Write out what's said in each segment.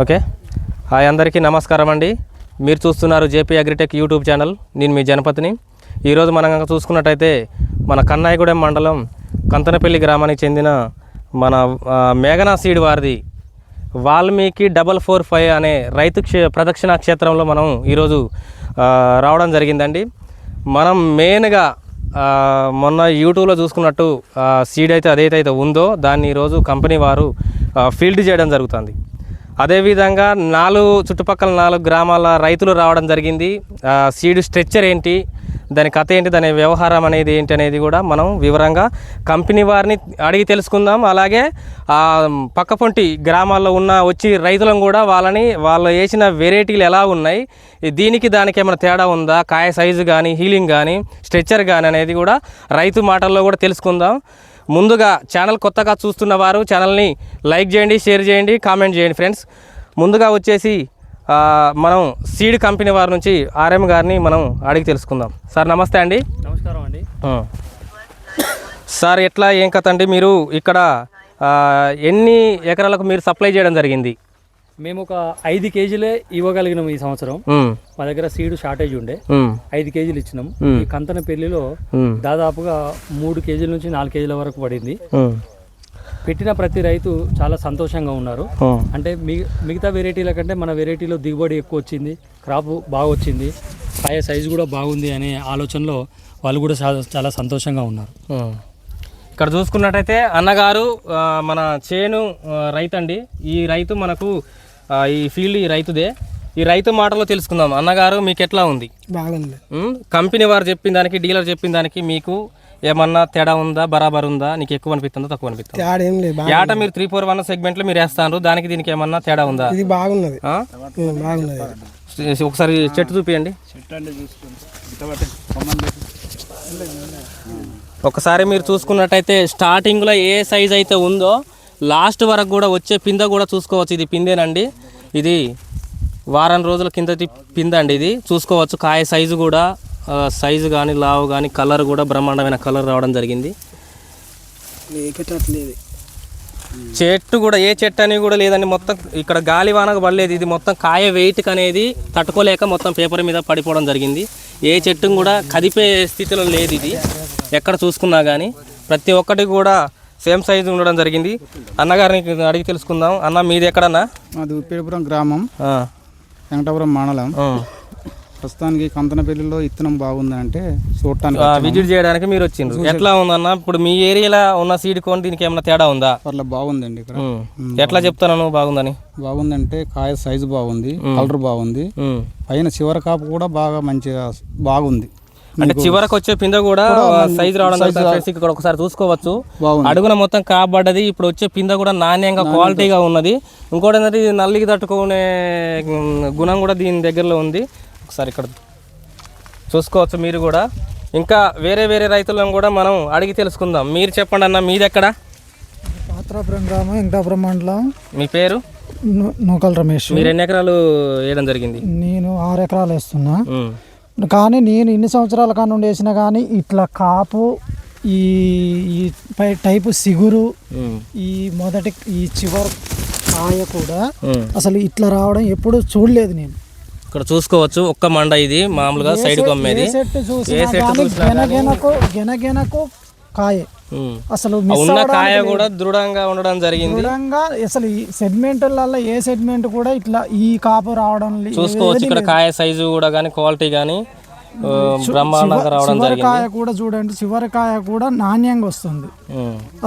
Okay, hi అందరికీ నమస్కారం అండి. మీరు చూస్తున్నారు జేపీ అగ్రిటెక్ యూట్యూబ్ ఛానల్. నేను మీ జనపతిని. ఈరోజు మనం చూసుకున్నట్టయితే మన కన్నాయిగూడెం మండలం కంతనపల్లి గ్రామానికి చెందిన మన మేఘనా సీడ్ వారిది వాల్మీకి 445 అనే రైతు ప్రదక్షిణ క్షేత్రంలో మనం ఈరోజు రావడం జరిగిందండి. మనం మెయిన్గా మొన్న యూట్యూబ్లో చూసుకున్నట్టు సీడ్ అయితే అదైతే ఉందో దాన్ని ఈరోజు కంపెనీ వారు ఫీల్డ్ చేయడం జరుగుతుంది. అదేవిధంగా చుట్టుపక్కల 4 గ్రామాల రైతులు రావడం జరిగింది. సీడ్ స్ట్రక్చర్ ఏంటి, దాని కథ ఏంటి, దాని వ్యవహారం అనేది ఏంటి అనేది కూడా మనం వివరంగా కంపెనీ వారిని అడిగి తెలుసుకుందాం. అలాగే పక్కపొంటి గ్రామాల్లో వచ్చి రైతులను కూడా వాళ్ళు వేసిన వెరైటీలు ఎలా ఉన్నాయి, దీనికి దానికి ఏమైనా తేడా ఉందా, కాయ సైజు కానీ హీలింగ్ కానీ స్ట్రక్చర్ కానీ అనేది కూడా రైతు మాటల్లో కూడా తెలుసుకుందాం. ముందుగా ఛానల్ కొత్తగా చూస్తున్న వారు ఛానల్ని లైక్ చేయండి, షేర్ చేయండి, కామెంట్ చేయండి ఫ్రెండ్స్. ముందుగా వచ్చేసి మనం సీడ్ కంపెనీ వారి నుంచి ఆర్ఎం గారిని మనం అడిగి తెలుసుకుందాం. సార్ నమస్తే అండి. నమస్కారం అండి. సార్ ఎట్లా ఏం కథ అండి, మీరు ఇక్కడ ఎన్ని ఎకరాలకు మీరు సప్లై చేయడం జరిగింది? మేము ఒక 5 కేజీలే ఇవ్వగలిగినాం ఈ సంవత్సరం. మా దగ్గర సీడ్ షార్టేజ్ ఉండే 5 కేజీలు ఇచ్చినాం. ఈ కంతనపల్లిలో దాదాపుగా 3 కేజీల నుంచి 4 కేజీల వరకు పడింది. పెట్టిన ప్రతి రైతు చాలా సంతోషంగా ఉన్నారు. అంటే మిగతా వెరైటీల కంటే మన వెరైటీలో దిగుబడి ఎక్కువ వచ్చింది, క్రాప్ బాగా వచ్చింది, కాయ సైజు కూడా బాగుంది అనే ఆలోచనలో వాళ్ళు కూడా చాలా సంతోషంగా ఉన్నారు. ఇక్కడ చూసుకున్నట్టయితే అన్నగారు మన చేను రైతు అండి. ఈ రైతు మనకు ఈ ఫీల్డ్ ఈ రైతుదే. ఈ రైతు మాటలో తెలుసుకుందాం. అన్నగారు మీకు ఎట్లా ఉంది? బాగుంది. కంపెనీ వారు చెప్పిన దానికి, డీలర్ చెప్పిన దానికి మీకు ఏమన్నా తేడా ఉందా, బరాబర్ ఉందా, నీకు ఎక్కువ అనిపిస్తుందా, తక్కువ అనిపిస్తుంది? ఏట మీరు 341 సెగ్మెంట్లో మీరు వేస్తారు, దానికి దీనికి ఏమన్నా తేడా ఉందా? ఇది బాగున్నది. ఒకసారి చెట్టు చూపియండి. ఒకసారి మీరు చూసుకున్నట్టయితే స్టార్టింగ్లో ఏ సైజ్ అయితే ఉందో లాస్ట్ వరకు కూడా వచ్చే పింద కూడా చూసుకోవచ్చు. ఇది పిందేనండి. ఇది వారం రోజుల కిందటి పింద అండి. ఇది చూసుకోవచ్చు. కాయ సైజు కూడా సైజు కానీ లావు కానీ కలర్ కూడా బ్రహ్మాండమైన కలర్ రావడం జరిగింది. చెట్టు కూడా ఏ చెట్టు అని కూడా లేదండి. మొత్తం ఇక్కడ గాలి వానకు పడలేదు. ఇది మొత్తం కాయ వెయిట్కి అనేది తట్టుకోలేక మొత్తం పేపర్ మీద పడిపోవడం జరిగింది. ఏ చెట్టు కూడా కదిపే స్థితిలో లేదు. ఇది ఎక్కడ చూసుకున్నా కానీ ప్రతి ఒక్కటి కూడా సేమ్ సైజు ఉండడం జరిగింది. అన్నగారిని అడిగి తెలుసుకుందాం. అన్న మీది ఎక్కడన్నా? మాది ఉప్పేపురం గ్రామం, వెంకటాపురం మండలం. ప్రస్తుతానికి కంతనపల్లిలో ఇత్తనం బాగుంది అంటే చూడటానికి విజిట్ చేయడానికి మీరు వచ్చిండ్రు. ఎట్లా ఉందన్న ఇప్పుడు మీ ఏరియాలో ఉన్న సీడ్ కొని దీనికి ఏమైనా తేడా ఉందా? అట్లా బాగుందండి. ఇక్కడ ఎట్లా చెప్తాను బాగుందని? బాగుందంటే కాయ సైజు బాగుంది, కలర్ బాగుంది, పైన చివరి కాపు కూడా బాగా మంచిగా బాగుంది. అంటే చివరకు వచ్చే పింద కూడా సైజు రావడం ఇక్కడ ఒకసారి చూసుకోవచ్చు. అడుగున మొత్తం కాబడ్డది. ఇప్పుడు వచ్చే పింద కూడా నాణ్యంగా క్వాలిటీగా ఉన్నది. ఇంకోటి ఏంటంటే ఇది నల్లికి తట్టుకునే గుణం కూడా దీని దగ్గరలో ఉంది. ఒకసారి ఇక్కడ చూసుకోవచ్చు మీరు కూడా. ఇంకా వేరే రైతులను కూడా మనం అడిగి తెలుసుకుందాం. మీరు చెప్పండి అన్న, మీది ఎక్కడ? పాత్రాపురం గ్రామం, వెంకటాపురం మండలం. మీ పేరు? నూకల్ రమేష్. మీరు ఎన్ని ఎకరాలు వేయడం జరిగింది? నేను 6 ఎకరాలు వేస్తున్నా. కానీ నేను ఇన్ని సంవత్సరాల కానుండి వేసినా కానీ ఇట్లా కాపు, ఈ టైపు సిగురు, ఈ మొదటి ఈ చివరి కాయ కూడా అసలు ఇట్లా రావడం ఎప్పుడు చూడలేదు నేను. ఇక్కడ చూసుకోవచ్చు. ఒక్క మండ ఇది మామూలుగా సైడ్ కొమ్మేది. గెనగెనకు కాయ అసలు ఉన్న కాయ కూడా దృఢంగా ఉండడం జరిగింది. దృఢంగా అసలు ఈ సెగ్మెంట్లలో ఏ సెగ్మెంట్ కూడా ఇట్లా ఈ కాపు రావడం చూసుకోవచ్చు. ఇక్కడ కాయ సైజు కూడా కానీ క్వాలిటీ కానీ బ్రహ్మాండంగా రావడం జరిగింది. కాయ కూడా చూడండి, చివరి కాయ కూడా నాణ్యంగా వస్తుంది.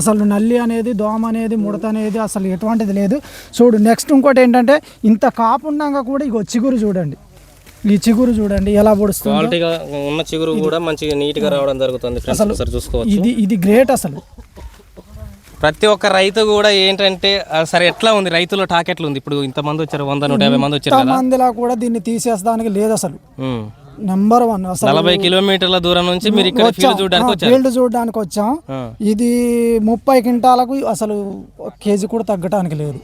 అసలు నల్లి అనేది, దోమ అనేది, ముడత అనేది అసలు ఎటువంటిది లేదు. చూడు నెక్స్ట్ ఇంకోటి ఏంటంటే ఇంత కాపు ఉన్నాక కూడా ఇగో చిగురు చూడండి. ఈ చిగురు చూడండి ఎలా పొడుస్తుంది. క్వాలిటీగా ఉన్న చిగురు కూడా మంచిగా నీట్ గా రావడం జరుగుతుంది. అసలు చూసుకోవచ్చు. ఇది గ్రేట్. అసలు ప్రతి ఒక్క రైతు కూడా ఏంటంటే సరే ఎట్లా ఉంది రైతుల టాక్ ఎట్లా ఉంది? ఇప్పుడు ఇంతమంది వచ్చారు, 100-150 మంది వచ్చారు కదా. మందిలా కూడా దీన్ని తీసేస్తానికి లేదు అసలు. నెంబర్ 1 అసలు 40 కిలోమీటర్ల దూరం నుంచి మీరు ఇక్కడ ఫీల్డ్ చూడడానికి వచ్చాం. ఇది 30 క్వింటాలకు అసలు కేజీ కూడా తగ్గడానికి లేదు.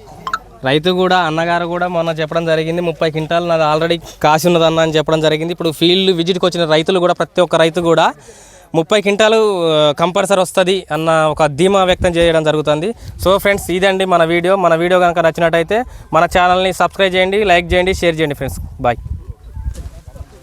రైతు కూడా అన్నగారు కూడా మొన్న చెప్పడం జరిగింది, 30 క్వింటాలు నాది ఆల్రెడీ కాసి ఉన్నదన్న అని చెప్పడం జరిగింది. ఇప్పుడు ఫీల్డ్ విజిట్కి వచ్చిన రైతులు కూడా ప్రతి ఒక్క రైతు కూడా 30 క్వింటాలు కంపల్సరీ వస్తుంది అన్న ఒక ధీమా వ్యక్తం చేయడం జరుగుతుంది. సో ఫ్రెండ్స్, ఇదండి మన వీడియో కనుక నచ్చినట్టయితే మన ఛానల్ని సబ్స్క్రైబ్ చేయండి, లైక్ చేయండి, షేర్ చేయండి ఫ్రెండ్స్. బాయ్.